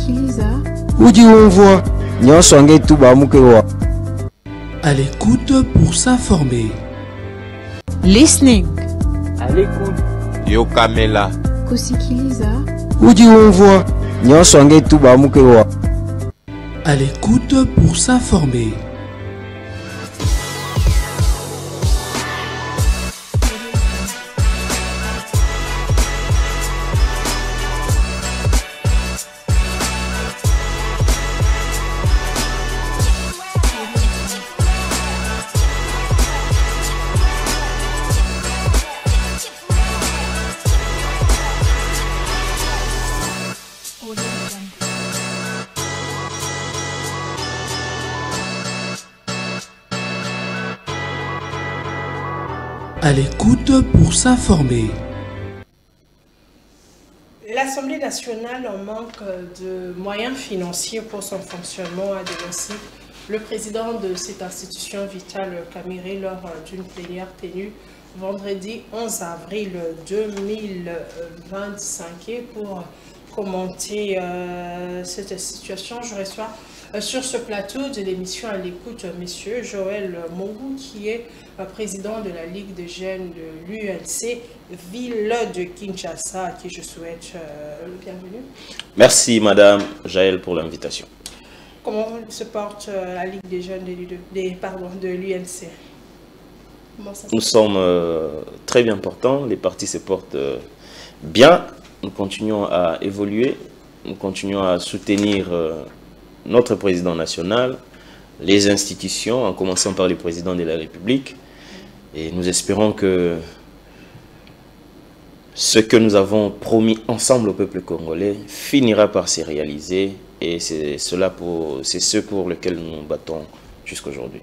kusikiliza Uji umvwa nyosonge tubamukewa. À l'écoute pour s'informer. listening À l'écoute. Yokamela. kusikiliza Uji umvwa nyosonge tubamukewa. À l'écoute pour s'informer. À l'écoute pour s'informer. L'Assemblée nationale en manque de moyens financiers pour son fonctionnement, a dénoncé le président de cette institution, Vital Kamerhe, lors d'une plénière tenue vendredi 11 avril 2025. Et pour commenter cette situation, je reçois sur ce plateau de l'émission À l'écoute, monsieur Joël Mongou, qui est président de la Ligue des jeunes de l'UNC Ville de Kinshasa, à qui je souhaite le bienvenu. Merci Madame Jaël pour l'invitation. Comment se porte la Ligue des jeunes de l'UNC? Nous sommes très bien portants, les partis se portent bien, nous continuons à évoluer, nous continuons à soutenir notre président national, les institutions, en commençant par le président de la République. Et nous espérons que ce que nous avons promis ensemble au peuple congolais finira par se réaliser. Et c'est ce pour lequel nous nous battons jusqu'aujourd'hui.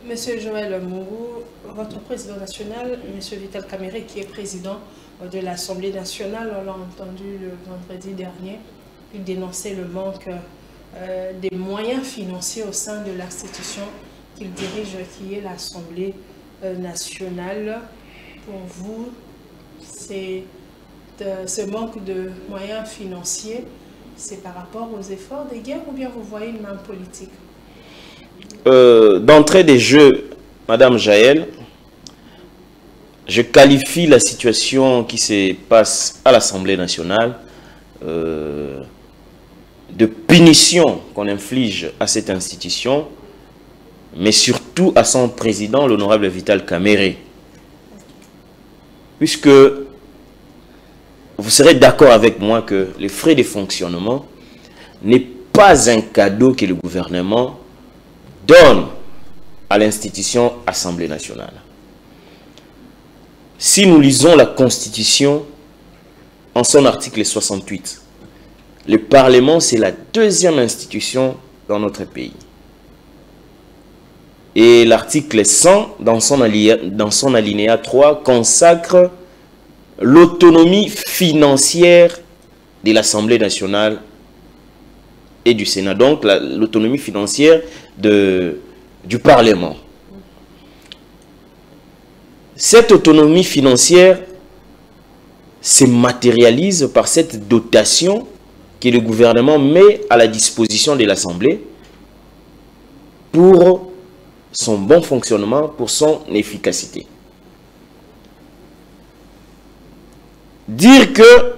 Monsieur Joël Mongou, votre président national, monsieur Vital Kamerhe, qui est président de l'Assemblée nationale, on l'a entendu le vendredi dernier, il dénonçait le manque des moyens financiers au sein de l'institution qu'il dirige, qui est l'Assemblée nationale. Pour vous, ce manque de moyens financiers, c'est par rapport aux efforts des guerres ou bien vous voyez une main politique? D'entrée des jeux, Madame Jaël, je qualifie la situation qui se passe à l'Assemblée nationale de punition qu'on inflige à cette institution, mais surtout à son président, l'honorable Vital Kamerhe. Puisque vous serez d'accord avec moi que les frais de fonctionnement n'est pas un cadeau que le gouvernement donne à l'institution Assemblée nationale. Si nous lisons la Constitution en son article 68, le Parlement, c'est la deuxième institution dans notre pays. Et l'article 100, dans son alinéa 3, consacre l'autonomie financière de l'Assemblée nationale et du Sénat. Donc, l'autonomie financière du Parlement. Cette autonomie financière se matérialise par cette dotation que le gouvernement met à la disposition de l'Assemblée pour son bon fonctionnement, pour son efficacité. Dire que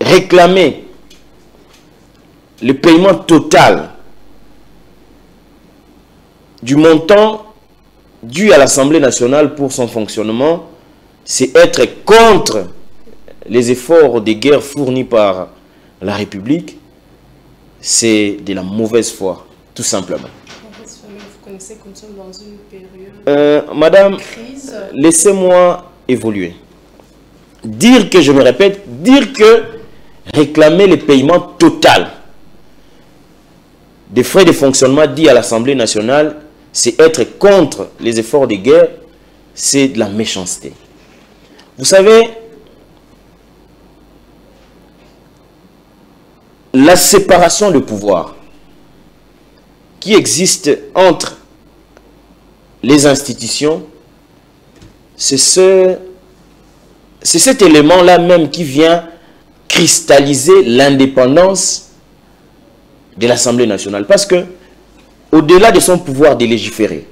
réclamer le paiement total du montant dû à l'Assemblée nationale pour son fonctionnement, c'est être contre les efforts de guerre fournis par la République, c'est de la mauvaise foi, tout simplement. Vous connaissez que nous sommes dans une période Madame, crise. Laissez-moi évoluer. Dire que, je me répète, dire que réclamer le paiement total des frais de fonctionnement dits à l'Assemblée nationale, c'est être contre les efforts de guerre, c'est de la méchanceté. Vous savez, la séparation de pouvoir qui existe entre les institutions, c'est cet élément-là même qui vient créer cristalliser l'indépendance de l'Assemblée nationale. Parce que, au-delà de son pouvoir de légiférer,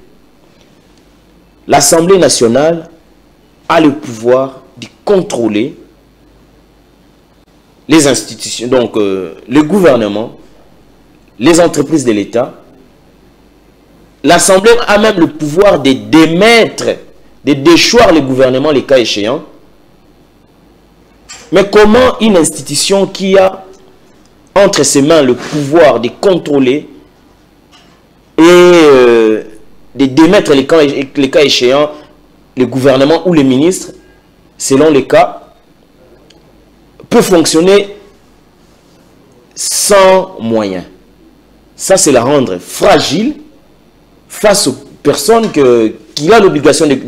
l'Assemblée nationale a le pouvoir de contrôler les institutions, donc le gouvernement, les entreprises de l'État. L'Assemblée a même le pouvoir de démettre, de déchoir le gouvernement, les cas échéants. Mais comment une institution qui a entre ses mains le pouvoir de contrôler et de démettre les cas échéants, le gouvernement ou les ministres, selon les cas, peut fonctionner sans moyens? Ça, c'est la rendre fragile face aux personnes qui ont l'obligation de... Je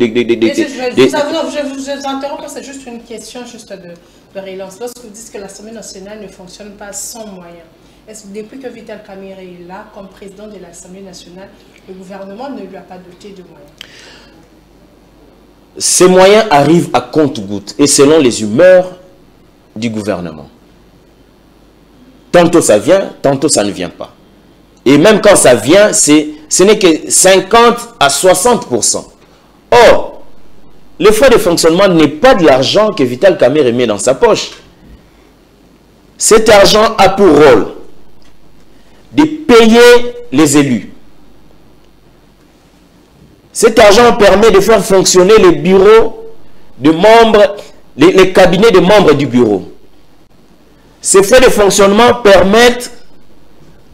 vous interromps, c'est juste une question de relance. Lorsque vous dites que l'Assemblée nationale ne fonctionne pas sans moyens, est-ce que depuis que Vital Kamerhe est là, comme président de l'Assemblée nationale, le gouvernement ne lui a pas doté de moyens? Ces moyens arrivent à compte-gouttes et selon les humeurs du gouvernement. Tantôt ça vient, tantôt ça ne vient pas. Et même quand ça vient, ce n'est que 50 à 60%. Or, le frais de fonctionnement n'est pas de l'argent que Vital Kamerhe met dans sa poche. Cet argent a pour rôle de payer les élus. Cet argent permet de faire fonctionner les bureaux de membres, les cabinets de membres du bureau. Ces frais de fonctionnement permettent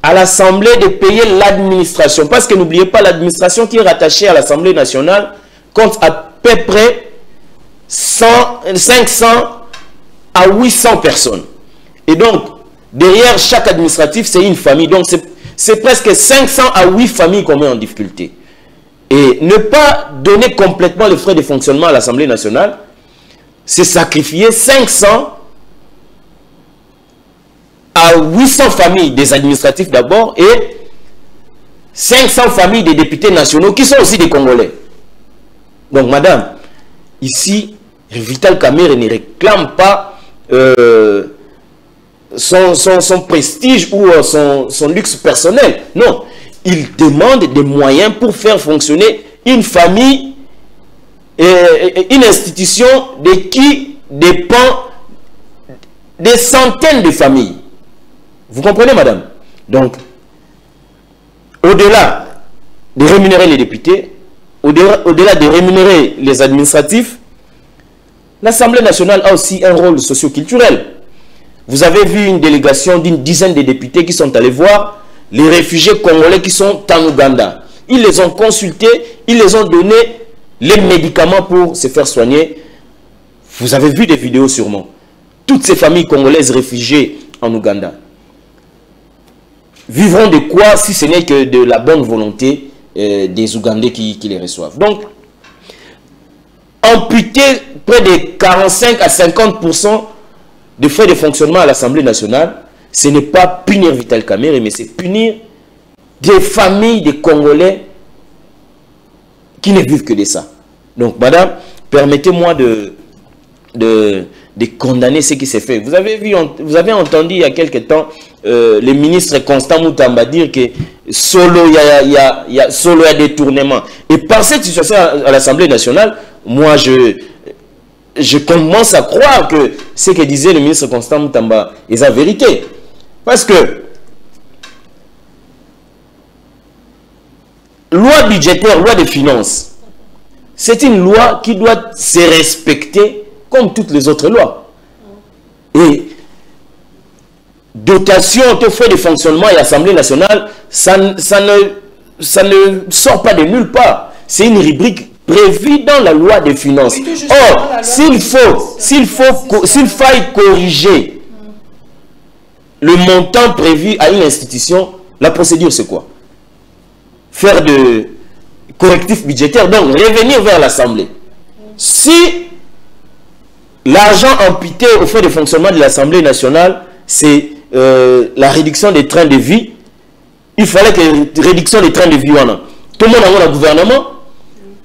à l'Assemblée de payer l'administration. Parce que n'oubliez pas, l'administration qui est rattachée à l'Assemblée nationale compte à peu près 500 à 800 personnes. Et donc, derrière chaque administratif, c'est une famille. Donc, c'est presque 500 à 8 familles qu'on met en difficulté. Et ne pas donner complètement les frais de fonctionnement à l'Assemblée nationale, c'est sacrifier 500 à 800 familles des administratifs d'abord et 500 familles des députés nationaux qui sont aussi des Congolais. Donc, madame, ici, Vital Kamerhe ne réclame pas son prestige ou son luxe personnel. Non. Il demande des moyens pour faire fonctionner une famille et une institution de qui dépend des centaines de familles. Vous comprenez, madame? Donc, au-delà de rémunérer les députés, au-delà de rémunérer les administratifs, l'Assemblée nationale a aussi un rôle socio-culturel. Vous avez vu une délégation d'une dizaine de députés qui sont allés voir les réfugiés congolais qui sont en Ouganda. Ils les ont consultés, ils les ont donné les médicaments pour se faire soigner. Vous avez vu des vidéos sûrement. Toutes ces familles congolaises réfugiées en Ouganda vivront de quoi si ce n'est que de la bonne volonté des Ougandais qui les reçoivent. Donc, amputer près de 45 à 50% de frais de fonctionnement à l'Assemblée nationale, ce n'est pas punir Vital Kamerhe, mais c'est punir des familles de Congolais qui ne vivent que de ça. Donc, madame, permettez-moi de condamner ce qui s'est fait. Vous avez entendu il y a quelque temps le ministre Constant Moutamba dire que solo il y a détournement. Et par cette situation à l'Assemblée nationale, moi je commence à croire que ce que disait le ministre Constant Moutamba est la vérité. Parce que loi budgétaire, loi de finances, c'est une loi qui doit se respecter comme toutes les autres lois. Et dotation de frais de fonctionnement et l'Assemblée nationale, ça ne sort pas de nulle part. C'est une rubrique prévue dans la loi des finances. Or, s'il faille corriger le montant prévu à une institution, la procédure c'est quoi? Faire de correctifs budgétaires, donc revenir vers l'Assemblée. Si l'argent amputé au fait de fonctionnement de l'Assemblée nationale, c'est la réduction des trains de vie, il fallait que la réduction des trains de vie, tout le monde a un gouvernement,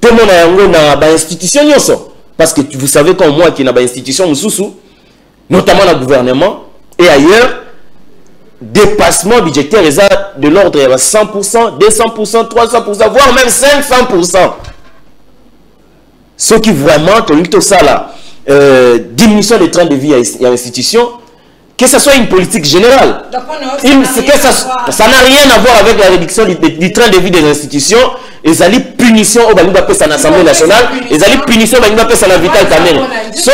tout le monde a une institution, parce que vous savez comme moi qui n'a pas institution, notamment le gouvernement, et ailleurs, dépassement budgétaire est de l'ordre de 100%, 200%, 300%, voire même 500%. Ce qui vraiment, tout ça là, diminution des trains de vie à l'institution, que ce soit une politique générale. Ça n'a rien à voir avec la réduction du train de vie des institutions. Ils allaient punition au Bani Bapé à l'Assemblée nationale. Ils allaient punition au Bani Bapé à la Vital Kamere. Ceux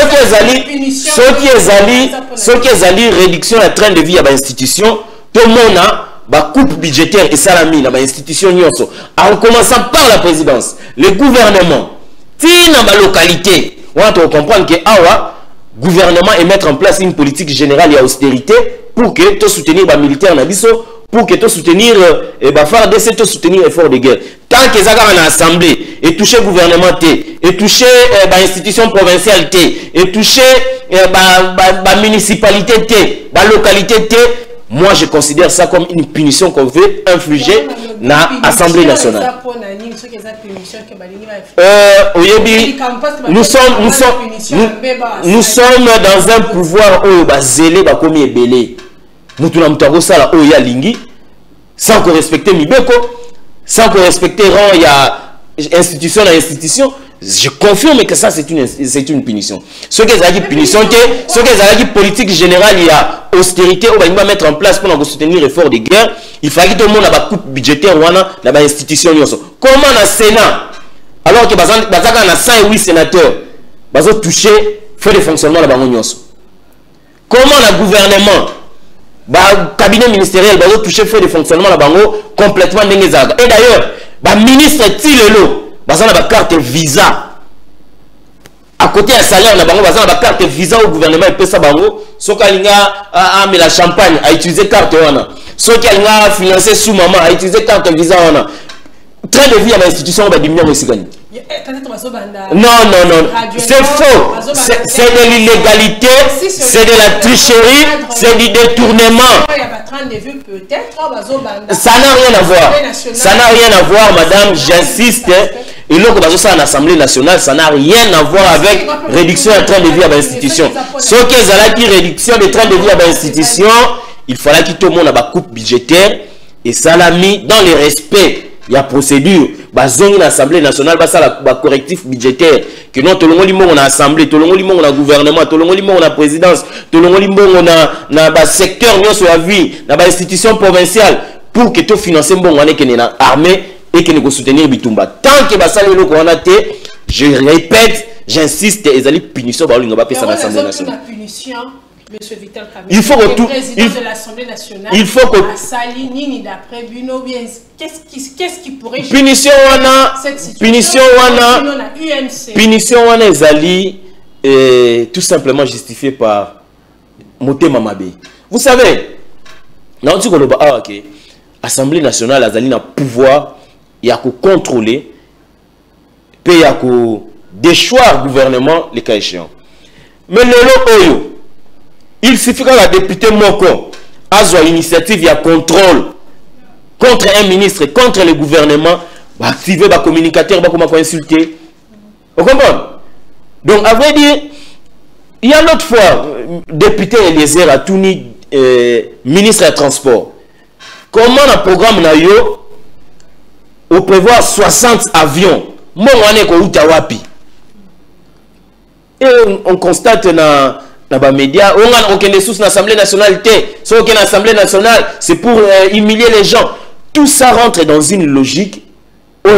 qui allaient réduction du train de vie à l'institution, tout le monde a coupe budgétaire et salami dans l'institution. En commençant par la présidence, le gouvernement, dans la localité, on doit comprendre que le gouvernement et mettre en place une politique générale et austérité pour que tu soutenir les militaires pour que tu soutenir FARDC, soutenir l'effort de guerre. Tant que ça dans l'Assemblée et toucher le gouvernement et toucher l'institution provinciale et toucher la municipalité la localité moi je considère ça comme une punition qu'on veut infliger dans l'Assemblée nationale. Nous sommes dans un pouvoir où zélé comme ébélé. Nous avons ça sans qu'on respecte Mibeko, sans qu'on respecte rang, il y a institution à institution. Je confirme que ça c'est une punition. Ce que ça dit punition, ce que ça dit politique générale, il y a austérité, on va mettre en place pour soutenir l'effort de guerre. Il fallait que tout le monde ait une coupe budgétaire dans l'institution. Comment dans le Sénat, alors que dans 108 sénateurs, ils ont touché fait de fonctionnement dans le comment le gouvernement, le cabinet ministériel, ils ont touché fait de fonctionnement dans le complètement. Et d'ailleurs, le ministre Tilelo, ils ont la carte visa. À côté du salaire, ils ont la carte visa au gouvernement et ça bango. Ceux qui ont mis la champagne à utiliser carte wana. Ceux qui ont financé sous maman à utiliser carte visa wana. Train de vie à l'institution va diminuer aussi gagner. Non, c'est faux. C'est de l'illégalité, c'est de la tricherie, c'est du détournement. Ça n'a rien à voir. Ça n'a rien à voir, madame, j'insiste. Et là, quand on à l'Assemblée nationale, ça n'a rien à voir avec réduction de train de vie à l'institution. Ce qu'ils ont dit, réduction de train de vie à l'institution, il fallait que tout le monde ait une coupe budgétaire et ça l'a mis dans le respect. Il y a procédure. L'Assemblée nationale, la correctif budgétaire. Que non, tout le monde on a assemblée, tout le monde on a gouvernement, tout le monde on a présidence, tout le monde on a secteur, on a vie, on a institution provinciale pour que tout financer bon, on est armée et que nous soutenir Bitumba. Tant que ça le qu'on a été, je répète, j'insiste, ils allaient punition par l'Assemblée nationale. Monsieur Vital Kamere, il faut que président de l'Assemblée nationale, il faut que Salinini d'après Buno, qu'est-ce qui pourrait punition wana ezali tout simplement justifié par Motema Mabe. Vous savez, dans ok, Assemblée nationale azali na pouvoir ya ko contrôler pe ya ko déchoir gouvernement les cas échéants. Mais le oyo il suffit que la députée Moko a une initiative, il y a contrôle contre un ministre, contre le gouvernement, va activer le communicateur, va insulter. Vous comprenez? Donc, à vrai dire, il y a l'autre fois, député Eliezer a tout ministre des Transports. Comment le programme n'a yo au prévoir 60 avions, moi on est au Utawapi. Et on constate dans les médias, on a des sources dans l'Assemblée nationale, l'Assemblée nationale, c'est pour humilier les gens. Tout ça rentre dans une logique où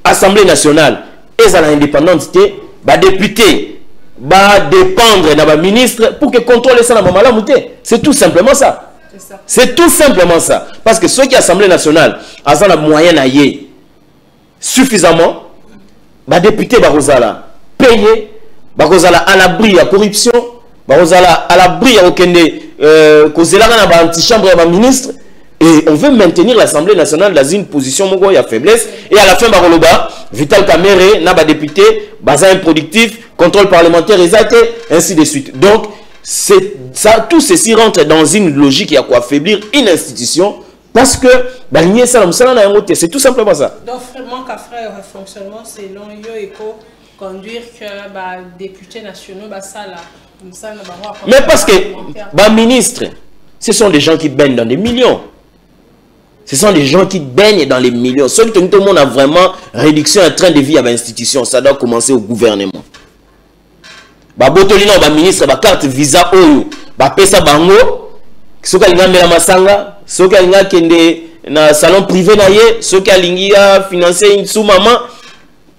l'Assemblée nationale et à l'indépendance, les députés vont dépendre de la ministre pour que contrôle ça dans la maman. C'est tout simplement ça. C'est tout simplement ça. Parce que ceux qui sont l'Assemblée nationale, ils ont la moyenne à y suffisamment, les députés vont payer. À l'abri de la corruption, à l'abri de l'antichambre de ministre, et on veut maintenir l'Assemblée nationale dans une position où il y a faiblesse. Et à la fin, Vital Kamere n'a pas député, bazin improductif, contrôle parlementaire, ainsi de suite. Donc, tout ceci rentre dans une logique qui a quoi affaiblir une institution. Parce que c'est tout simplement ça. Donc, vraiment, qu'à faire un fonctionnement selon Yo Eco, conduire que les députés nationaux, ça là, Mais parce que les ministres, ce sont des gens qui baignent dans des millions. Ce sont des gens qui baignent dans les millions. Ceux qui tout le monde a vraiment réduction en train de vie à l'institution, ça doit commencer au gouvernement. Botolina ba ministre ba carte visa oyo ba pesa bango soki alinga mbela masanga soki alinga kende na salon privé na ye soki alingi ya financer une sous maman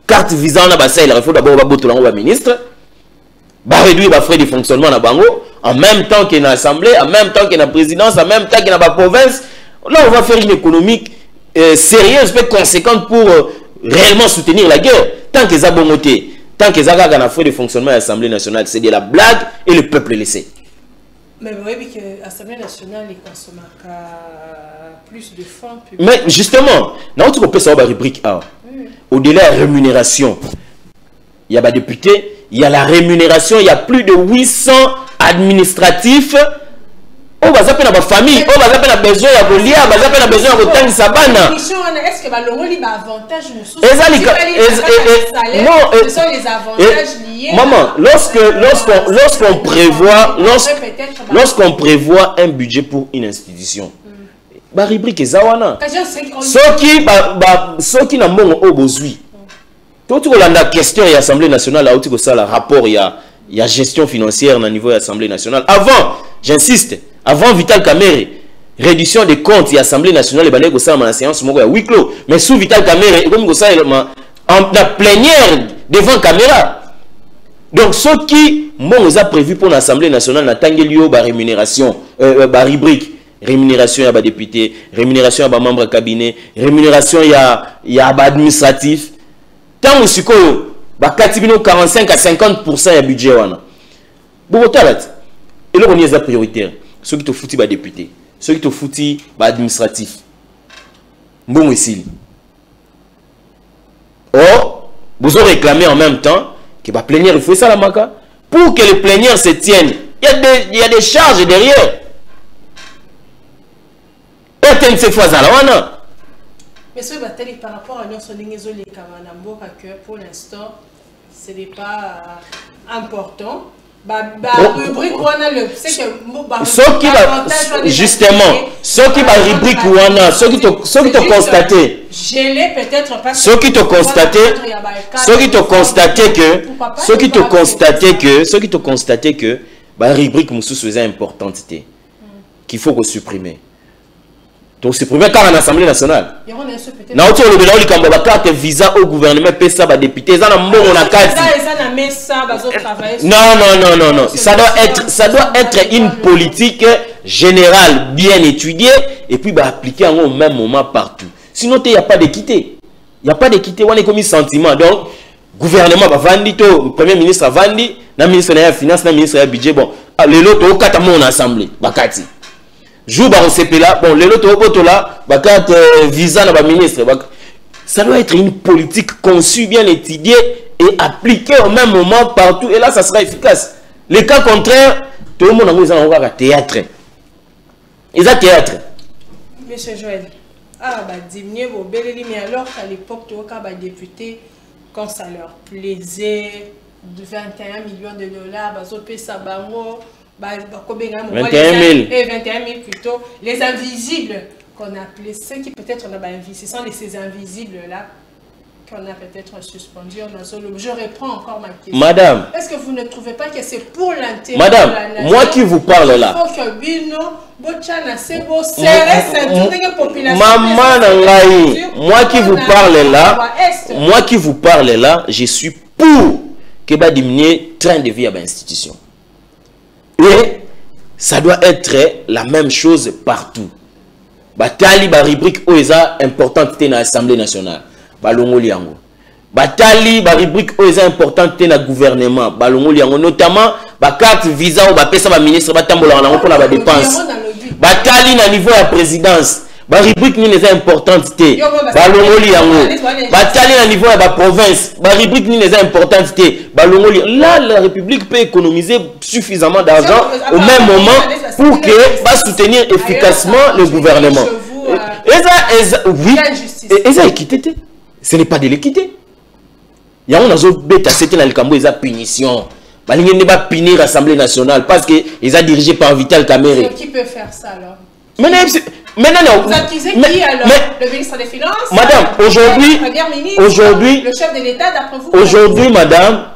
carte visa na ba ça il faut d'abord ba botolango ba ministre ba réduire ba frais de fonctionnement na bango en même temps que na assemblée en même temps que na présidence en même temps que na ba province. Là on va faire une économique sérieuse mais conséquente pour réellement soutenir la guerre tant que ça bongoté. Tant que Zaga a fait de fonctionnement à l'Assemblée nationale, c'est de la blague et le peuple laissé. Mais vous voyez que l'Assemblée nationale consomme plus de fonds publics. Mais justement, dans notre pays, ça va rubrique A. Au-delà de la rémunération, il y a des députés, il y a la rémunération, il y a plus de 800 administratifs. On va zapper dans famille, on va zapper dans besoin de Golia, on va zapper dans besoin de Tang Sabana. Est-ce que l'on a avantage ce sont les avantages liés. Maman, lorsqu'on prévoit un budget pour une institution, bah rubrique Zawana. Ceux qui n'ont pas besoin. Tout la question de l'Assemblée nationale, le rapport, il y a gestion financière au niveau de l'Assemblée nationale. Avant, j'insiste. Avant Vital Kamerhe, réduction des comptes et l'Assemblée nationale, il y a une séance à huis clos. Mais sous Vital Kamerhe, il y a en plénière devant la caméra. Donc, ce qui est prévu pour l'Assemblée nationale, il y a une rémunération, rubrique. Rémunération, il y a des députés, rémunération, il y a des membres de cabinet, rémunération, il y a des administratifs. Tant que il y a 45 à 50% de budget. Bon, et là, on est prioritaire. Ceux qui te foutent les députés, ceux qui te foutent les administratifs. Bon, ici. Or, vous avez réclamé en même temps que la plénière, il faut ça la maca. Pour que les plénières se tiennent, il y a des charges derrière. Et ces fois là, mais ce par rapport à notre ligne pour l'instant, ce n'est pas important. Justement, ceux qui va rubrique Wana, ceux qui te constaté, ceux qui te constaté que la rubrique Moussous faisait importante qu'il faut supprimer. Donc c'est premier cas en Assemblée nationale. Na autre le bénévole qui a carte visa au gouvernement pesa ba député ça na mbongo na kati. Non. Ça doit être une politique générale bien étudiée et puis bah appliquée au même moment partout. Sinon il y a pas d'équité. Il y a pas d'équité, on est comme un sentiment. Donc gouvernement va vendre to premier ministre va vendre, na ministre de la finance, na ministre du budget bon, les loto au katamo en assemblée, bakati. Jour on s'est là, bon, les autres là, visa dans le ministre. Ça doit être une politique conçue, bien étudiée et appliquée au même moment partout. Et là, ça sera efficace. Les cas contraires, tout le monde a un théâtre. Ils ont théâtre. Monsieur Joël, diminuer vos belles lignes, mais alors qu'à l'époque, tu as des députés, quand ça leur plaisait, de 21 millions de dollars, ça 21 000. Et 21 000 plutôt. Les invisibles qu'on appelait, ceux qui peut-être on a invisibles, ce sont ces invisibles-là qu'on a peut-être suspendus. Je reprends encore ma question. Madame. Est-ce que vous ne trouvez pas que c'est pour l'intérêt Madame, de la nation? moi qui vous parle là. Moi qui vous parle là, je suis pour que va diminuer train de vie à l'institution. Et ça doit être la même chose partout. Batali ba rubrique oeza importante dans l'Assemblée nationale. Balongo liango. Batali ba rubrique oeza importante dans le gouvernement. Balongo liango notamment ba carte visa ou ba pesa ba ministre batambola na pour la dépense. Batali na niveau de la présidence. Ba rubrique ni les importantes té. Balongo liango. Batali na niveau de la province. Ba rubrique ni les importantes té. Balongo liango. Là la République peut économiser suffisamment d'argent au même moment pour que va soutenir efficacement le gouvernement. Oui. Et ça équité. Ce n'est pas de l'équité. Il y a un autre bêta c'était dans le Cambo, ils ont punition. Balingi ne va punir l'Assemblée nationale parce qu'ils sont dirigés par Vital Kamerhe. Qui peut faire ça alors? Maintenant, vous accusez qui alors? Le ministre des Finances? Madame, aujourd'hui, le chef de l'État d'après vous? Aujourd'hui, madame,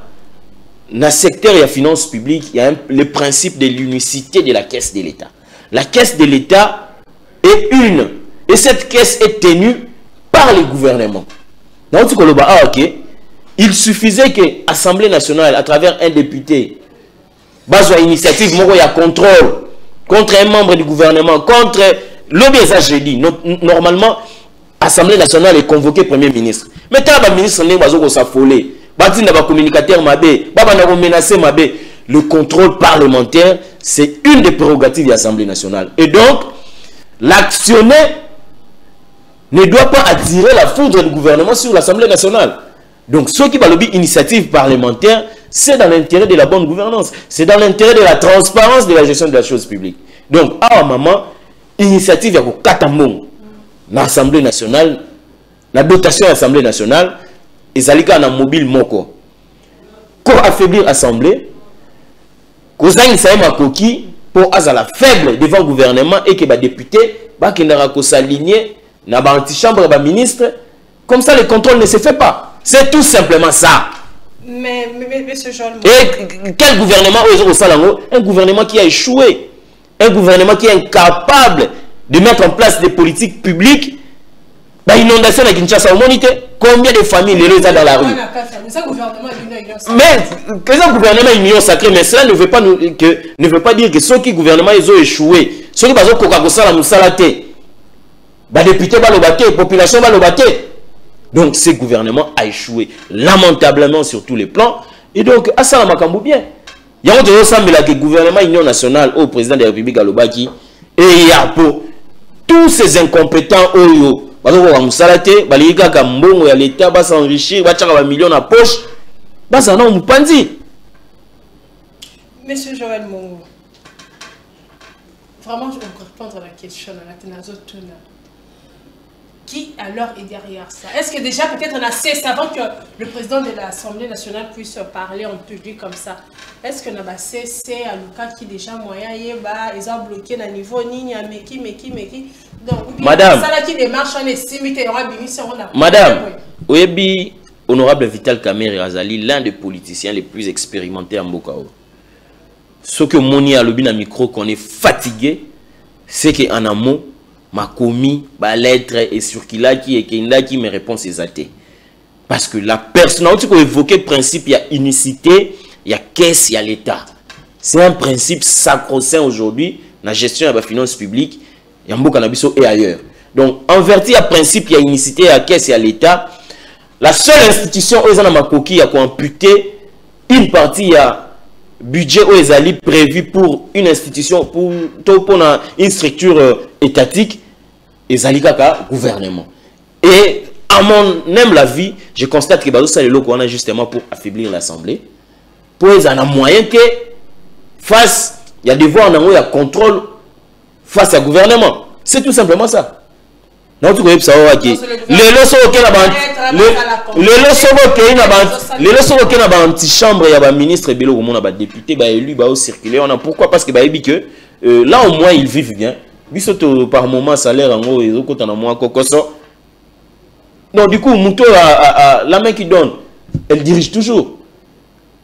dans le secteur de la finance publique, il y a le principe de l'unicité de la caisse de l'État. La caisse de l'État est une. Et cette caisse est tenue par le gouvernement. Donc, il suffisait que l'Assemblée nationale, à travers un député, base une initiative, il y a contrôle contre un membre du gouvernement, contre l'obéissant, j'ai dit. Normalement, l'Assemblée nationale est convoquée Premier ministre. Mais quand le ministre n'est pas s'affoler, communicateur menacer le contrôle parlementaire, c'est une des prérogatives de l'Assemblée nationale. Et donc, l'actionnaire ne doit pas attirer la foudre du gouvernement sur l'Assemblée nationale. Donc, ce qui va lobby initiative parlementaire, c'est dans l'intérêt de la bonne gouvernance. C'est dans l'intérêt de la transparence de la gestion de la chose publique. Donc, à un moment, initiative, il y a 4 mots. L'Assemblée nationale, la dotation de l'Assemblée nationale, et Zalika na mobile moko. Pour affaiblir l'Assemblée, Kozang Saïma Koki, pour la faible devant le gouvernement et que les députés, qui n'ont s'aligner dans l'antichambre de ministre, comme ça le contrôle ne se fait pas. C'est tout simplement ça. Mais ce genre. Et quel gouvernement au Salango? Un gouvernement qui a échoué. Un gouvernement qui est incapable de mettre en place des politiques publiques. Inondation à Kinshasa, combien de familles les dans la rue? Mais que ce gouvernement est union sacrée, mais cela ne veut pas dire que ceux qui gouvernement ils ont échoué, ceux qui ont Coca-Cola Moussalate, députés la population donc ce gouvernement a échoué lamentablement sur tous les plans. Et donc à ça la bien. Il y a un gouvernement union nationale au président de la République à Lobaki et il y a pour tous ces incompétents oyo Moussalate, Balika Mbongo ya l'État va s'enrichir, va tirer un million à poche, ça non Mupandi. Monsieur Joël Mongo, vraiment je vais répondre à la question à la Tenazotuna. Qui alors est derrière ça? Est-ce que déjà peut-être on a cessé avant que le président de l'Assemblée nationale puisse parler en public comme ça? Est-ce qu'on a cessé à Luka qui déjà moyen ils ont bloqué à niveau ni à Meki donc madame ça là qui démarche en estime et madame Oyebi honorable Vital Kamerhe Azali l'un des politiciens les plus expérimentés en Mbokao. Ce que Moni a lobby dans micro qu'on est fatigué, c'est qu'en amont ma commis, ma lettre et sur qui là qui mes réponses est athées. Parce que la personne, on a évoqué le principe, il y a unicité, il y a caisse, il y a l'État. C'est un principe sacro-saint aujourd'hui, la gestion de la finance publique, il y a un beau cannabis et ailleurs. Donc, en vertu, il y a principe, il y a unicité, il y a caisse, il y a l'État. La seule institution où ils ont ma coquille, il y a amputé une partie, il y a budget où ils ont prévu pour une institution, pour une structure étatique. Et Zalikaka, gouvernement. Et à mon même la vie, je constate que ça on a justement pour affaiblir l'Assemblée. Pour les en a moyen que face, il y a des voix en il y a contrôle face au gouvernement. C'est tout simplement ça. Non, tu connais ça les leçons auxquelles on a antichambre, il y a un ministre et un député, élu, circuler. On a pourquoi? Parce que là au moins ils vivent bien. Par moment salaire en haut et autres en moins cocoso. Donc du coup la main qui donne elle dirige toujours.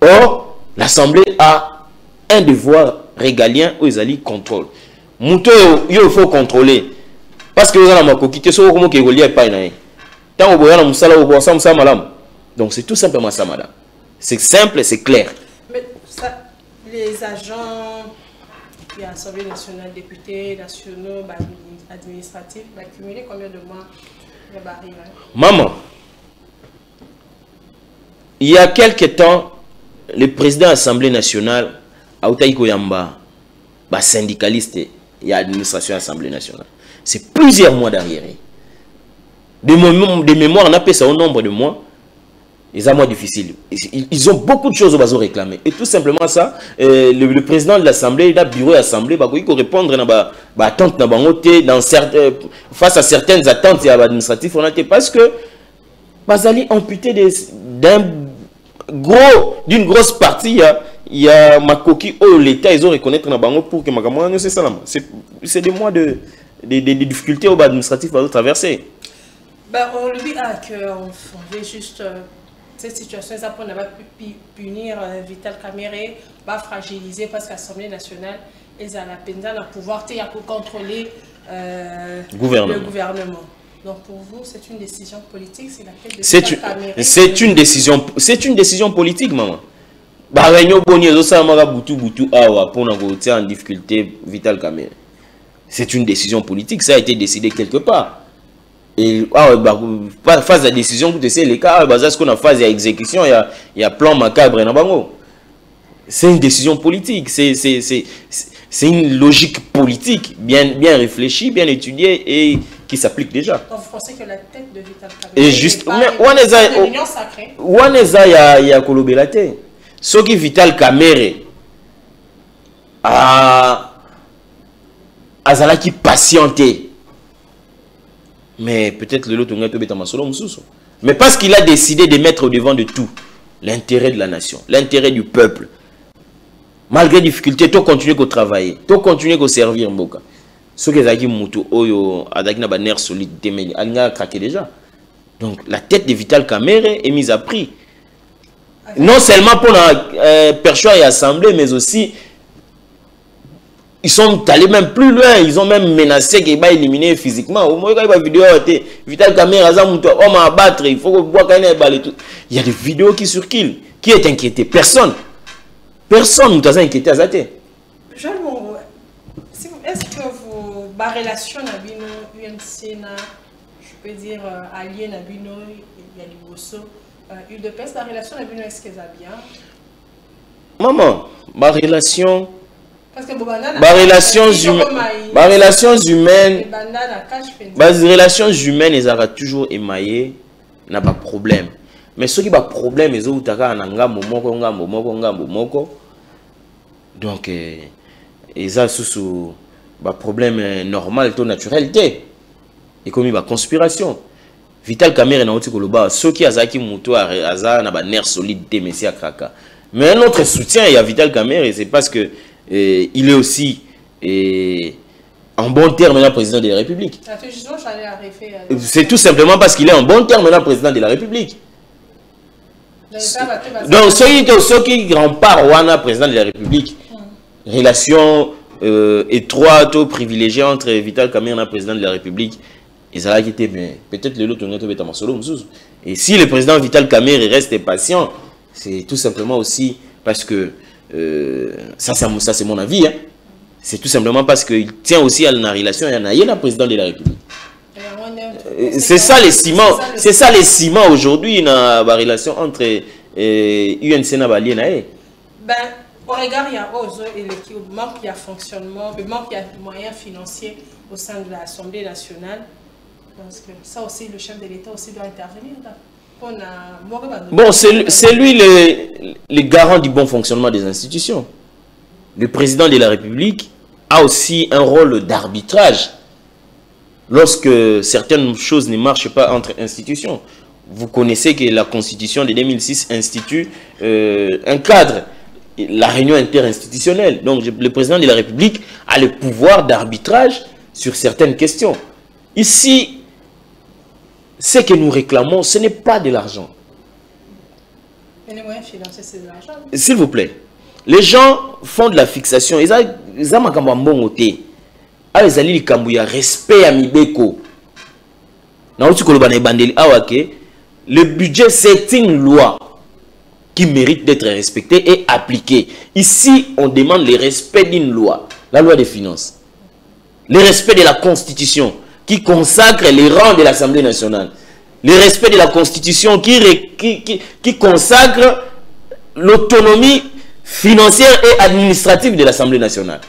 Or l'Assemblée a un devoir régalien où ils allaient contrôle. Il faut contrôler parce que vous avez ma coquille sur comment qui est pas une. Tant au boyana musala au bois ça madame. Donc c'est tout simplement ça madame. C'est simple, c'est clair. Mais ça, les agents il y a l'Assemblée nationale, députés nationaux, administratifs, cumuler combien de mois de baril? Maman, il y a quelques temps, le président de l'Assemblée nationale, Aoutaï Koyamba, syndicaliste et administration de l'Assemblée nationale. C'est plusieurs mois derrière. Des mémoires, on a fait ça au nombre de mois. Ils ont moins difficile. Ils ont beaucoup de choses à réclamer. Et tout simplement ça, le président de l'Assemblée, le bureau de l'Assemblée, il faut répondre face à certaines attentes administratives. Parce que Bazali amputé d'une grosse partie, il il y a ma coquille, l'État, ils ont reconnaître dans bango pour que ma camarade, c'est ça. C'est des mois de difficultés administratives à traverser. Ben, on lui dit qu'on veut juste cette situation, ça pour ne pas punir Vital Kamerhe, pas fragiliser parce que l'Assemblée nationale, ils ont la peine de pouvoir pour contrôler le gouvernement. Donc pour vous, c'est une décision politique, c'est laquelle de c'est une décision politique, maman. En difficulté Vital Kamerhe. C'est une décision politique, ça a été décidé quelque part. Et phase de décision, c'est les cas, ce qu'on a phase d'exécution, il y a plan macabre. C'est une décision politique, c'est une logique politique bien réfléchie, bien étudiée et qui s'applique déjà. Donc vous pensez que la tête de Vital Kamerhe est juste une union sacrée? Il y a Kolobelate. Ce qui Vital Kamerhe a qui patienté. Mais peut-être le lot mais parce qu'il a décidé de mettre au devant de tout l'intérêt de la nation, l'intérêt du peuple. Malgré les difficultés, tu continues à travailler, tu continues à servir Mboka. Ce que Zaki Moutou Oyo Adaki na nerf solide démêlé, elle a craqué déjà. Donc la tête de Vital Kamerhe est mise à prix. Non seulement pour la perchoir et assemblée, mais aussi ils sont allés même plus loin, ils ont même menacé qu'il va éliminer physiquement. Au moins, il y a des vidéos, Vital Kamerhe, on va abattre, il faut voir qu'il y a tout. Il y a des vidéos qui circulent. Qui est inquiété? Personne. Personne ne s'est inquiété à ça. Est-ce que la relation avec UNC, je peux dire, allié avec il y a du Bosso, UDPS, la relation avec nous, est-ce que ça bien? Maman, ma relation. Relations humaines, elles auront toujours émaillé, n'a pas de problème. Mais ce qui a problème, ils ont donc, ils ont sous problème normal, tout naturel, et comme il y a conspiration. Vital Kamerhe n'a pas de ce qui a zaki muto n'a pas nerf solide, messia kraka. Mais un autre soutien, il y a Vital Kamerhe, c'est parce que il est aussi en bon terme le président de la République. C'est tout simplement parce qu'il est en bon terme le président de la République. Donc, ceux qui remparent au président de la République, relation étroite ou privilégiée entre Vital Kamerhe et le président de la République, ils ont quitté, mais peut-être le lot est solo. Et si le président Vital Kamerhe reste patient, c'est tout simplement aussi parce que ça c'est mon avis, hein. C'est tout simplement parce qu'il tient aussi à la relation et à la président de la République. C'est ça les ciments. C'est ça les ciments aujourd'hui dans la relation entre UNC et Baliena. Ben, au regard, il y a manque de fonctionnement, manque de moyens financiers au sein de l'Assemblée nationale. Parce que ça aussi, le chef de l'État aussi doit intervenir. Bon, c'est lui le garant du bon fonctionnement des institutions. Le président de la République a aussi un rôle d'arbitrage lorsque certaines choses ne marchent pas entre institutions. Vous connaissez que la Constitution de 2006 institue un cadre, la réunion interinstitutionnelle. Donc le président de la République a le pouvoir d'arbitrage sur certaines questions. Ici, ce que nous réclamons, ce n'est pas de l'argent. Mais les moyens financiers, c'est de l'argent. S'il vous plaît, les gens font de la fixation. Ils ont respect à Mibeko. Le budget, c'est une loi qui mérite d'être respectée et appliquée. Ici, on demande le respect d'une loi, la loi des finances. Le respect de la Constitution qui consacre les rangs de l'Assemblée nationale. Le respect de la Constitution qui consacre l'autonomie financière et administrative de l'Assemblée nationale.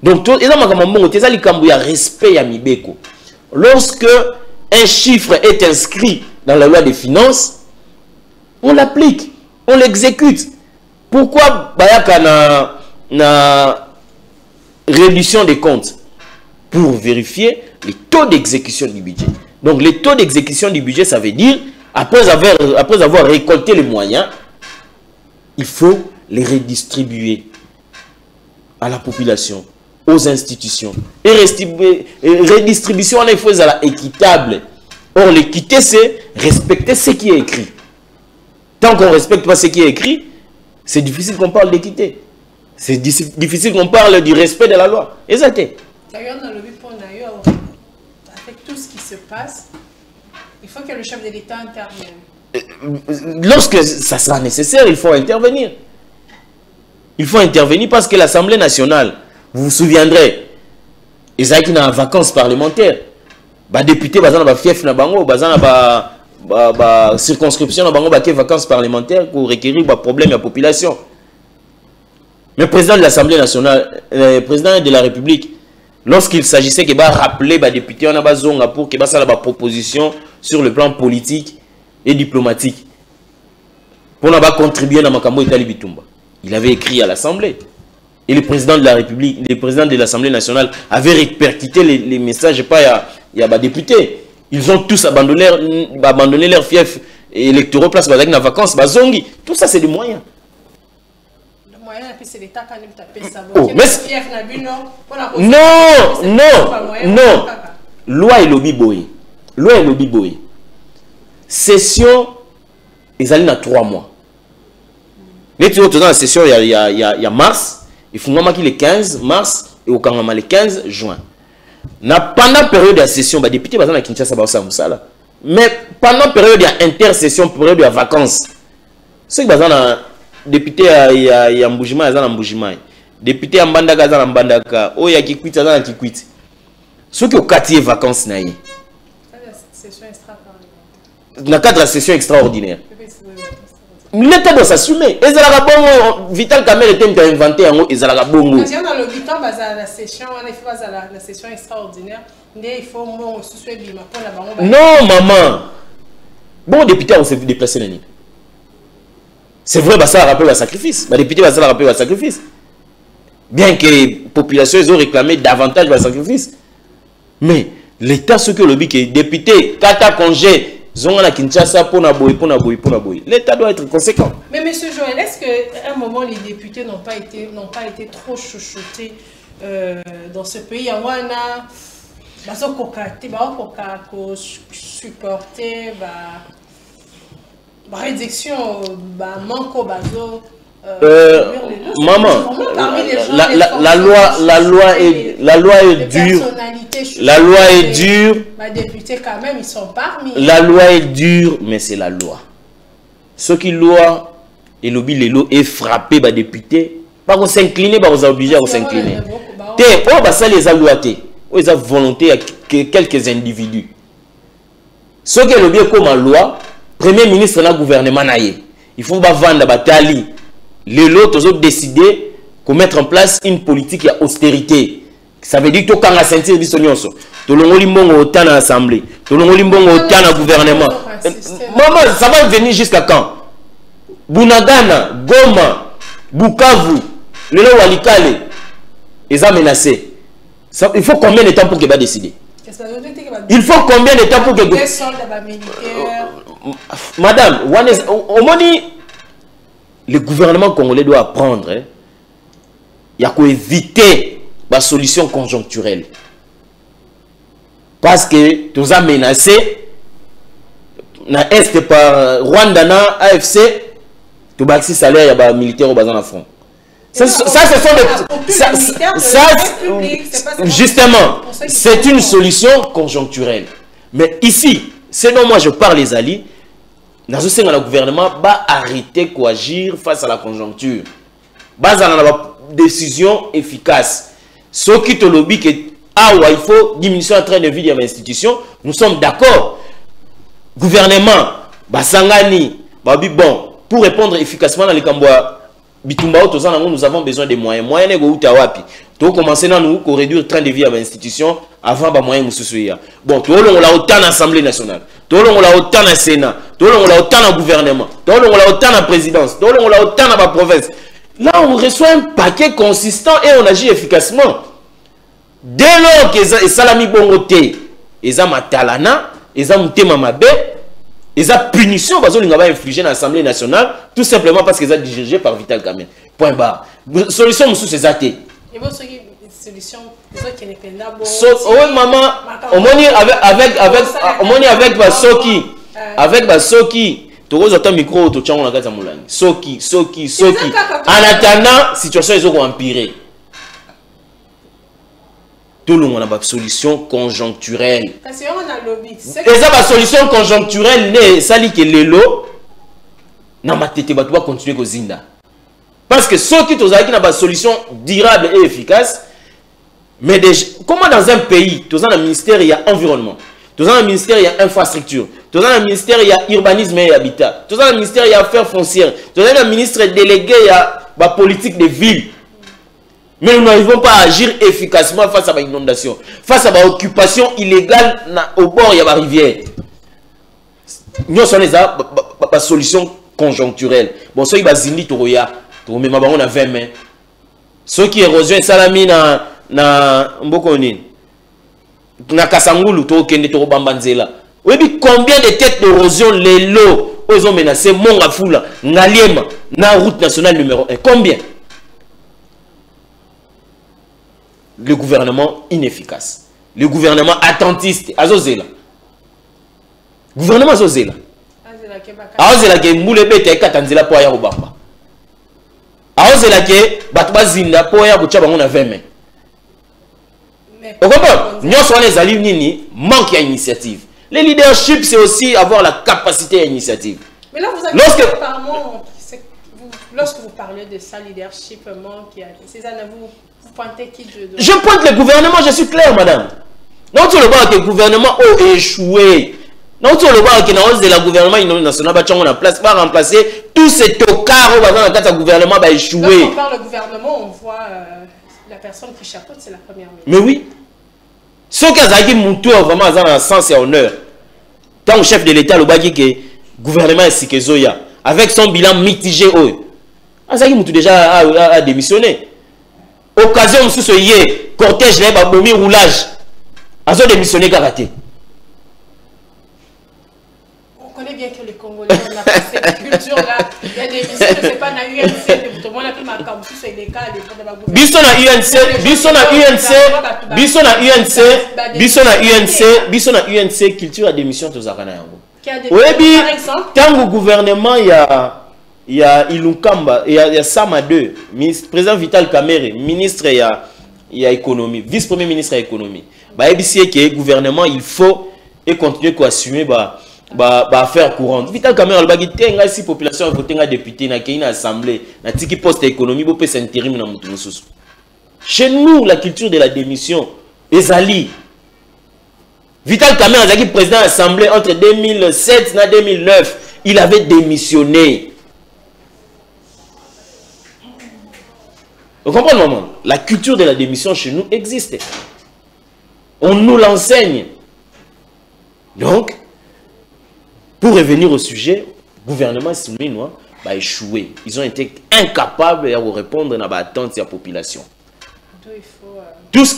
Donc, il y a respect à Mibeko. Lorsque un chiffre est inscrit dans la loi des finances, on l'applique, on l'exécute. Pourquoi Bayaka na réduction des comptes? Pour vérifier les taux d'exécution du budget. Donc, les taux d'exécution du budget, ça veut dire, après avoir récolté les moyens, il faut les redistribuer à la population, aux institutions. Et redistribution, il faut être équitable. Or, l'équité, c'est respecter ce qui est écrit. Tant qu'on ne respecte pas ce qui est écrit, c'est difficile qu'on parle d'équité. C'est difficile qu'on parle du respect de la loi. Exactement. D'ailleurs, dans le but pour d'ailleurs, avec tout ce qui se passe, il faut que le chef de l'État intervienne. Lorsque ça sera nécessaire, il faut intervenir. Il faut intervenir parce que l'Assemblée nationale, vous vous souviendrez, ils ont été en vacances parlementaires. Les députés, ils ont fief na bango, ils ont circonscription na bango, ils ont vacances parlementaires pour requérir des problèmes de la population. Mais le président de l'Assemblée nationale, le président de la République, lorsqu'il s'agissait de rappeler les députés, on a besoin pour qu'ils fassent des propositions sur le plan politique et diplomatique. Pour contribuer à Makambo et Talibitumba. Il avait écrit à l'Assemblée. Et le président de la République, le président de l'Assemblée nationale avait répercuté les messages. Il y a des députés. Ils ont tous abandonné leur fief électoraux place dans les vacances. Tout ça, c'est des moyens. C'est l'État qui a tapé ça. Non. Loi et lobby boy. Loi et lobby boy. Session, ils allaient dans 3 mois. Mais tu vois, dans la session, il y a mars. Il faut que le 15 mars et au Kangama le 15 juin. Pendant la période de la session, les députés sont à Kinshasa. Mais pendant la période d'intercession, période de vacances, ceux qui sont député à Mboujima, ils sont en Mboujima. Député à Mbandaka, ils sont en Mbandaka. Oh, il y a qui quitte, ils sont en qui quitte. Ceux qui ont 4 vacances, dans le cadre de la session extraordinaire. L'État doit s'assumer. Vital Kamerhe était inventé en haut. Ils ont dans le bilan la session, la session extraordinaire. Il faut non, maman. Bon, député, on s'est déplacé l'année. C'est vrai, ça rappelle un sacrifice. Les députés, ça rappelle un sacrifice. Bien que les populations ont réclamé davantage de sacrifice. Mais l'État, ce que le but est député, Kata congé. L'État doit être conséquent. Mais M. Joël, est-ce qu'à un moment les députés n'ont pas été trop chouchoutés dans ce pays? On a supporter la réduction, manque bazo. Maman, la loi est dure. La loi est dure. Les députés, quand même, ils sont parmi. La loi est dure, mais c'est la loi. Ce qui loi et le bilan est frappé par les députés, par on s'incliner, par on s'obliger à s'incliner. Ça les a loités. Ils ont volonté à quelques individus. Ce qui est le bien comme en loi, Premier ministre et le gouvernement, il faut vendre la tali. Les autres ont décidé de mettre en place une politique d'austérité. Ça veut dire que quand on a senti les bisognosos, tout le monde est autant dans l'Assemblée, tout le monde est autant dans le gouvernement. Maman, ça va venir jusqu'à quand? Bunagana, Goma, Bukavu, le Walikale, ils ont menacé. Il faut combien de temps pour qu'ils va décider? Il faut combien de temps pour que... Madame, au moment le gouvernement congolais doit apprendre, il y a qu'à éviter la solution conjoncturelle. Parce que tu as menacé, na Est par Rwanda, AFC, tu as accès salaire, il y a des militaires au bas en front. Ça, ce sont des... Justement, c'est une solution conjoncturelle. Mais ici, sinon moi je parle les alliés, dans ce sens, le gouvernement va arrêter d'agir face à la conjoncture. Base à la décision efficace. Ce qui te lobby que il faut diminuer en train de vie de l'institution, nous sommes d'accord. Gouvernement, Basangani, bon, pour répondre efficacement dans les Kamboa, nous avons besoin de moyens. Moyens pour commencer à nous réduire le train de vie à l'institution avant les moyens de bon, tout le monde a autant l'Assemblée nationale, tout le monde a autant le Sénat, tout le monde a autant le gouvernement, tout le monde a autant la présidence, tout le monde a autant la province. Là, on reçoit un paquet consistant et on agit efficacement. Dès lors que les salami bongoté, les amatalana, les amutema mabe, Et ça punition, parce qu'on va infliger dans l'Assemblée nationale, tout simplement parce que ça dirigé par Vital Kamerhe. Point barre. Solution, sous ces athées. Et vous, solution, qui n'est pas oui, maman, au moins avec Basoki, avec Basoki, tu vois, tu as un micro, tu as un micro, Soki. En attendant, la situation est empirée. Tout le monde a une solution conjoncturelle. Parce qu'on a lobby. Et ça, la solution conjoncturelle, ça dit que l'élo, n'a pas été battu, continuer à zinda. Parce que ceux qui ont une solution durable et efficace, mais déjà, comment dans un pays, dans un ministère, il y a environnement, dans un ministère, il y a infrastructure, dans un ministère, il y a urbanisme et habitat, dans un ministère, il y a affaires foncières, dans un ministre délégué, il y a la politique des villes. Mais nous n'arrivons pas à agir efficacement face à l'inondation, face à l'occupation illégale au bord de la rivière. Nous avons une solution conjoncturelle. Bon, ceux qui ont zindi toroya, même on a 20 mains. Ceux qui érosion salami na mbokoni, na Kasangulu, tokende toro bambanzela. Oui, combien de têtes d'érosion les lots ils ont menacé Mongafula, Naliema, na route nationale numéro 1. Combien? Le gouvernement inefficace. Le gouvernement attentiste. Azozela. Gouvernement Azozela. Azozela ke moulebete katanzela po ya robamba. Azozela ke batba zinda po ya bucha bango na 20 mains. Vous comprenez? Nous sommes les alliés nini manque d'initiative. Le leadership c'est aussi avoir la capacité d'initiative. Mais là vous avez lorsque vous parlez de ça leadership manque, c'est ça vous pointez qui je pointe le gouvernement, je suis clair, madame. Non, tu le vois que le gouvernement a échoué. Non, tu le vois que le gouvernement national va place, va remplacer tous ces tocards dans le gouvernement va échouer. Quand on parle de gouvernement, on voit la personne qui chapeaute, c'est la première ministre. Mais oui. Ce qui a été monté vraiment dans le sens et honneur. Tant le chef de l'État, le bagi que le gouvernement est Sikezoya, avec son bilan mitigé, Azaki Moutou déjà a démissionné. Occasion sous ce yé, cortège là, babomi roulage. Azo démissionné karaté. On connaît bien que les Congolais on a pas cette culture là. Il y a des missions, je ne sais pas, na UNC, tout le monde a pris ma campus et les cas, Bisson à UNC, culture à démission tous à Kanayango. Oui, tant au gouvernement il y a Ilunkamba, il y a Sama 2, président Vital Kamerhe, ministre il y a économie, vice-premier ministre à économie. Bah ici que le gouvernement il faut et continuer à assumer affaires courantes. Vital Kamerhe il bagi tenga si population voter un député na une assemblée, na tiki poste économie bo peut s'intérim na mutu mususu. Chez nous la culture de la démission ezali. Vital Kamerhe a été président de l'Assemblée entre 2007 et 2009. Il avait démissionné. Vous comprenez, maman? La culture de la démission chez nous existe. On nous l'enseigne. Donc, pour revenir au sujet, le gouvernement souminois a échoué. Ils ont été incapables de répondre à l'attente de la population. Tout ce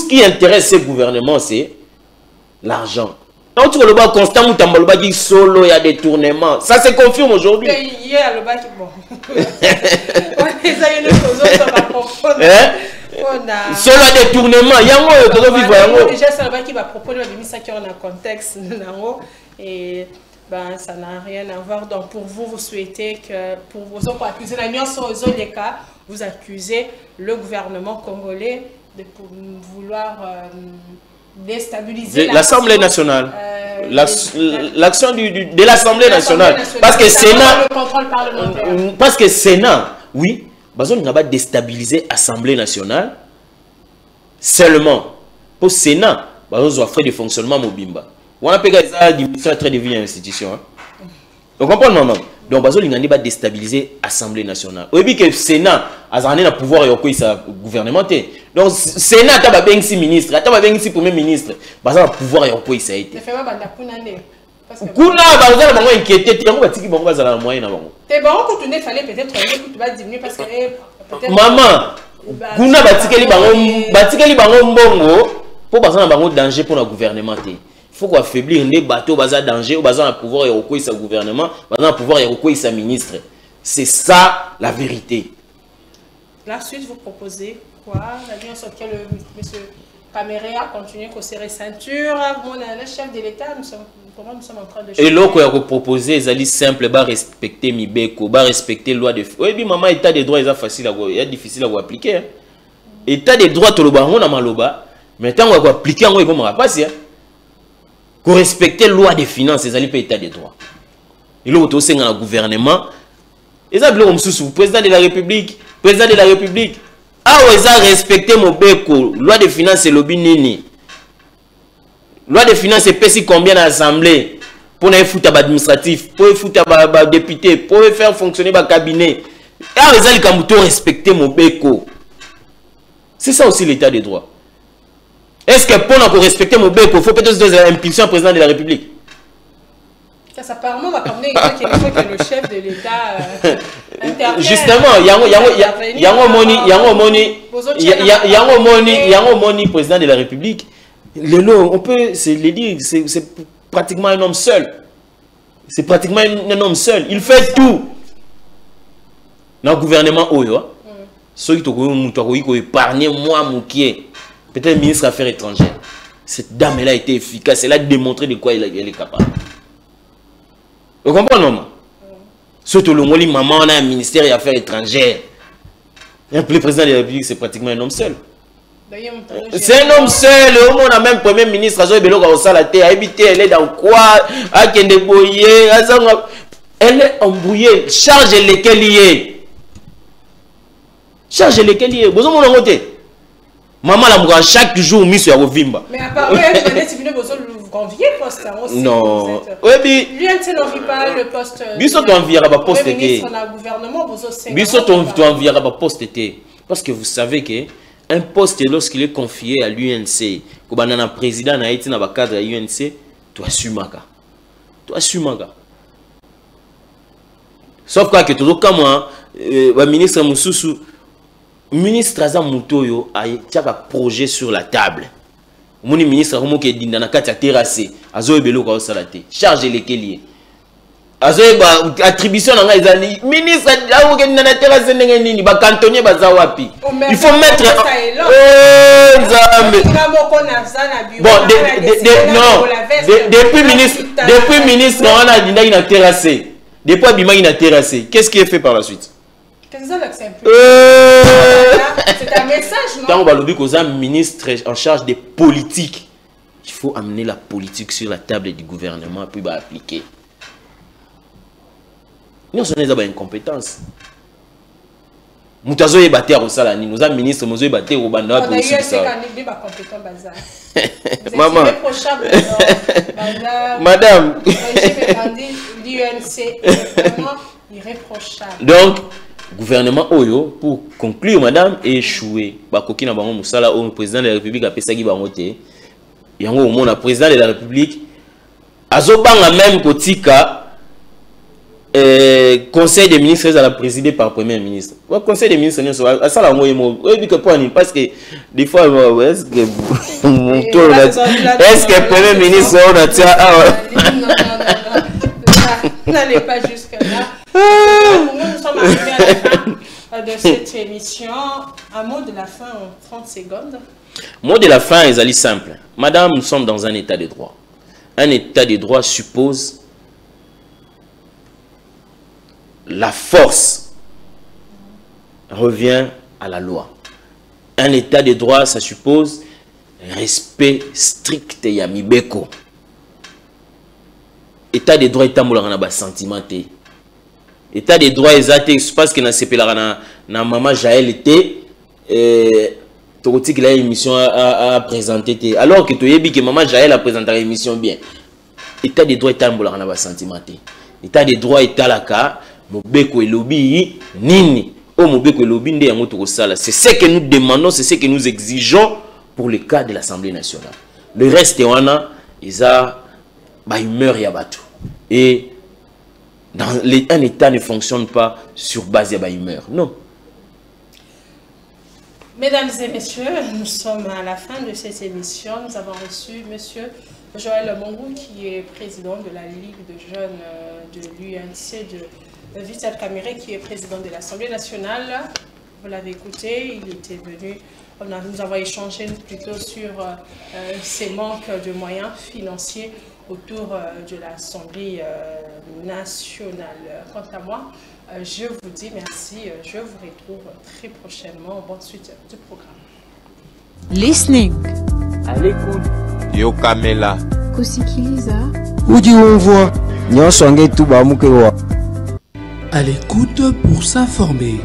qui intéresse ce gouvernement, c'est l'argent. Quand tu le vois constamment, il solo, il y a des tournements. Ça se confirme aujourd'hui. Il y a le bac bon. Solo des tournements. Il y a déjà ça qui va proposer la mise qui en a contexte et ben ça n'a rien à voir. Donc pour vous, vous souhaitez que pour vous accuser la nuance aux les cas, vous accusez le gouvernement congolais de vouloir déstabiliser l'Assemblée nationale. L'action de l'Assemblée nationale. Parce que Sénat. Parce que Sénat, oui, on n'a pas déstabilisé l'Assemblée nationale. Seulement, pour Sénat, on a fait des fonctionnements mobimba. On a payé ça très devenu une institution. Vous comprenez, maman? Donc, on n'a pas déstabilisé l'Assemblée nationale. Au début que le Sénat a un pouvoir et gouvernemental. Donc, le Sénat a bien si ministre, a bien si premier ministre, il a un pouvoir et il a été. Kuna bazala bango inquiété yango batiki bango bazala moyen na bango. Te bango continuer fallait peut-être que tu vas diminuer parce que peut-être maman kuna batikeli bango mbongo pour bazala bango danger pour le gouvernement té. faut qu'on affaiblir les bateaux, baza danger, baza pouvoir et sa gouvernement, baza pouvoir et sa ministre. C'est ça la vérité. La suite, vous proposez quoi? La vie en sorte que le monsieur Caméré a continué à serrer ceinture. Le chef de l'État, comment nous sommes en train de... Et là, qu'on a proposé, c'est simple, bah respecter Mibeko, bah respecter la loi de... Oui, mais maman, état des droits, c'est difficile à appliquer. État des droits, tout le baron a maloba, mais tant qu'on va appliquer, on va pas passer. Qu'on respecte la loi des finances, c'est l'état des droits. Et là, on a un gouvernement, et ça, le président de la République, ah ouais, ça respecté mon beko, loi de finances c'est lobby nini. Loi de finances c'est pesi combien dans l'Assemblée pour les foutre administratif, pour les foutre député, pour faire fonctionner le cabinet. Ah ouais, ça les kambuto respecter mon beko. C'est ça aussi l'état des droits. Est-ce que pour nous respecter mon beko, il faut peut-être donner l'impulsion au président de la République? Ça apparemment va comme que le chef de l'État intervient. Justement, il y a un moni président de la République. On peut se le dire, c'est pratiquement un homme seul. C'est pratiquement un homme seul. Il fait tout. Dans le gouvernement, ceux qui ont épargné moi, Moukié, peut-être ministre des Affaires étrangères. Cette dame-là a été efficace. Elle a démontré de quoi elle est capable. Vous comprenez, non? Surtout le mot, maman, on a un ministère des Affaires étrangères. Le président de la République, c'est pratiquement un homme seul. C'est un homme seul. On a même premier ministre, elle est dans quoi? Elle est embrouillée. Charge lesquels liés. Charge lesquels liés. Vous avez noté? Maman la moura chaque jour mis sur Vimba. Mais apparemment, vous conviez poste aussi. Non. L'UNC n'envie pas le poste. Biso t'enviera pas poste été. Biso t'enviera pas poste été. Parce que vous savez que un poste lorsqu'il est confié à l'UNC, comme un président na été na cadre à l'UNC, tu assumes ka. Tu assumes ka. Sauf que tout comme moi, le ministre Moussoussou, ministre Azam Moutoyo a un projet sur la table. Mon ministre Romo qui est dans la carte terrassée, Azo Ebelo ko salate. Charge lesquels liés. Azo attribution na ngazali ministre awo ke na terrasse nini ba cantonnier ba zawapi. Il faut mettre bon non depuis ministre on a dit na terrassé. Depuis bimaki na terrassé. Qu'est-ce qui est fait par la suite? C'est un message, non? Quand on va le dire qu'aux ministres en charge des politiques, il faut amener la politique sur la table du gouvernement puis appliquer. Nous sommes des incompétences. Nous avons débattu au Salani, nous avons ministre, nous avons débattu au Banda. Maman. Madame. Donc, gouvernement Oyo, pour conclure, madame, est échoué. Bakoki na bango musala au président de la République a pesagi bangote. Yango au monde, le président de la République azobanga même kotika conseil des ministres à la présidé par premier ministre. Le conseil des ministres à ça la moi parce que des fois est-ce que est-ce que premier ministre on a tiens n'allez pas jusque là. Nous sommes arrivés à la fin de cette émission. Un mot de la fin en 30 secondes. Mot de la fin est ali simple. Madame, nous sommes dans un état de droit. Un état de droit suppose la force revient à la loi. Un état de droit, ça suppose respect strict et yamibeko. État de droit est un sentiment. État de droit est parce que na maman Jaël était une émission à présenter. Alors que tu as dit que maman Jaël a présenté l'émission bien. État de droit est un sentiment. État de droit est à la cas. Mobeko et lobby nini. Oh mobeko et lobby ndé yango sala. C'est ce que nous demandons, c'est ce que nous exigeons pour le cas de l'Assemblée nationale. Le reste on a isa ba humeur yabatu. Et un État ne fonctionne pas sur base de humeur. Non. Mesdames et messieurs, nous sommes à la fin de cette émission. Nous avons reçu M. Joël Mongou, qui est président de la Ligue de jeunes de l'UNC, de Vital Kamerhe, qui est président de l'Assemblée nationale. Vous l'avez écouté, il était venu, nous avons échangé plutôt sur ces manques de moyens financiers autour de l'Assemblée nationale. Quant à moi, je vous dis merci, je vous retrouve très prochainement. Bonne suite du programme. Listening. À l'écoute. Yo Kamela. Kusikiliza. Udi umvwa nyonso ngetu bamuke wa. À l'écoute pour s'informer.